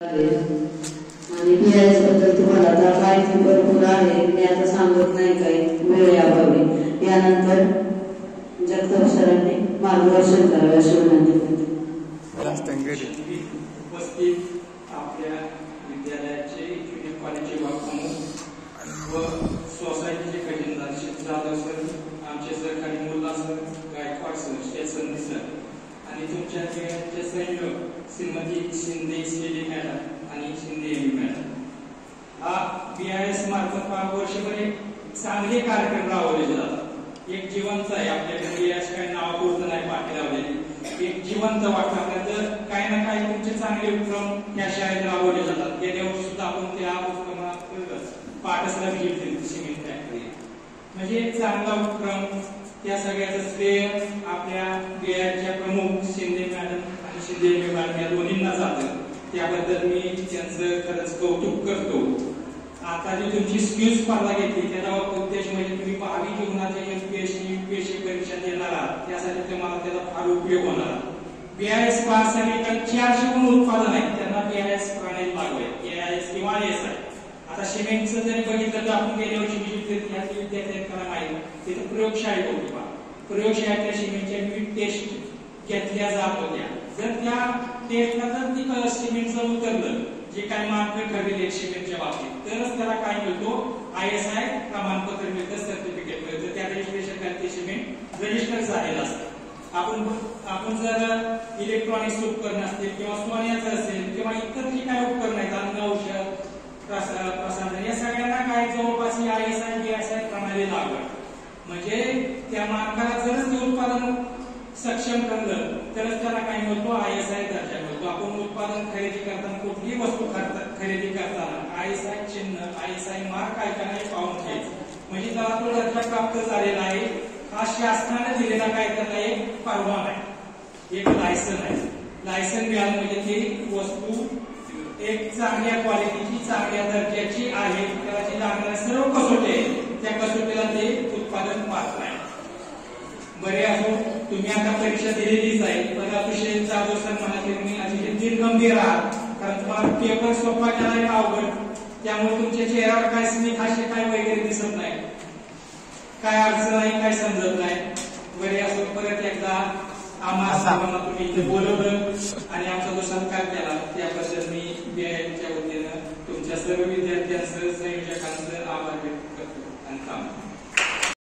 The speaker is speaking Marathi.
आणि बीआयएस बद्दल तुम्हाला आता माहिती भरपूर आहे, मी आता सांगत नाही काही वेळेअभावी। यानंतर जगताप सरांनी मार्गदर्शन करावे अशी विनंती करते। उपस्थित आपल्या विद्यालयाचे ज्युनियर कॉलेजचे प्रमुख व सोसायटीचे खजिनदार जाधव सर, आमचे सहकारी Mulla sir, Gaikwad sir, station sir आणि तुमच्या सगळ्यांचे सहयोग श्रीमती शिंदे शेली मॅडम आणि शिंदे मॅडम। हा बीआयएस मार्फत वर्षभर चांगले कार्यक्रम राबवले जातात। एक जिवंत आहे आपल्याकडे बीआयएस काही नावापुरतं नाही पाठी लावलेली, एक जिवंत वाटतं आपल्याला। काही ना काही तुमचे चांगले उपक्रम या शाळेत राबवले जातात। गेल्या वर्षी सुद्धा आपण त्या उपक्रमात पाठसला भेट दिली सिमेंट फॅक्टरी, म्हणजे एक चांगला उपक्रम। त्या सगळ्याचं श्रेय आपल्या बीआयएसच्या प्रमुख शिंदे मॅडम आणि शिंदे मॅडम या दोन्हींना जातं। त्याबद्दल मी त्यांचं खरंच कौतुक करतो। आता जी तुमची स्किल स्पर्धा घेतली त्याचा उद्देश म्हणजे तुम्ही भावी जीवनाच्या एमपीएससी परीक्षा देणार आहात, त्यासाठी तुम्हाला त्याचा फार उपयोग होणार आहे। बीआयएस पास झाले तर 400 उत्पादन आहेत, त्यांना बीआयएस प्रणाली लागू आहे, बीआयएस किंवा एस आहे। आता सिमेंटचं जरी बघितलं तर आपण गेल्या वर्षी विद्यार्थ्यांना माहिती तिथे प्रयोगशाळेत होती, प्रयोगशाळेत त्या सिमेंटच्या विविध टेस्ट घेतल्या जात होत्या। जर त्या टेस्टला जर ती सिमेंटचं उतरलं, जे काही मानक ठरलेले सिमेंटच्या बाबतीत, तरच त्याला काय मिळतो, आयएसआय प्रमाणपत्र मिळतं, सर्टिफिकेट मिळतं, त्या रजिस्ट्रेशन करते सिमेंट रजिस्टर झालेलं असतं। आपण जर इलेक्ट्रॉनिक्स उपकरण असतील किंवा सोन्याचं असेल किंवा इतर जी काही उपकरण आहेत, अन्न औषध प्रसाधन, या सगळ्यांना काय जवळपास आयएसआय बीआयएसआय प्रणाली लागू आहे। म्हणजे त्या मानकाला जरच ते उत्पादन सक्षम करलं तरच त्याला काय मिळतो, आयएसआय दर्जा मिळतो। आपण उत्पादन खरेदी करताना कुठलीही वस्तू खरेदी करताना आयएसआय चिन्ह, आयएसआय मार्क काय का नाही पाहून घ्यायचं, म्हणजे त्याला तो दर्जा प्राप्त झालेला आहे, हा शासनाने दिलेला काय त्याला एक परवाना आहे, एक लायसन आहे। लायसन मिळालं म्हणजे ती वस्तू एक चांगल्या क्वालिटीची, चांगल्या दर्जाची आहे, त्याला जी लागणाऱ्या सर्व कसोटी आहेत त्या कसोटीला ते उत्पादन पात्र आहे। बरे असो, तुम्ही आता परीक्षा दिलेलीच आहे, पण अतिशय जाधव सर म्हणाले तुम्ही अतिशय निर्गंभीर आहात, कारण तुम्हाला पेपर सोपा केला अवघड, त्यामुळे तुमच्या चेहऱ्यावर काय स्मित हास्य काय वगैरे दिसत नाही, काय अडचण नाही, काय समजत नाही। बरे असो, परत एकदा आम्हाला तुम्ही इथे बोलवलं आणि आमचा जो सत्कार केला त्याबद्दल मी बीआयएसच्या वतीनं तुमच्या सर्व विद्यार्थ्यांचं, संयोजकांचं आभार व्यक्त करतो आणि थांबतो।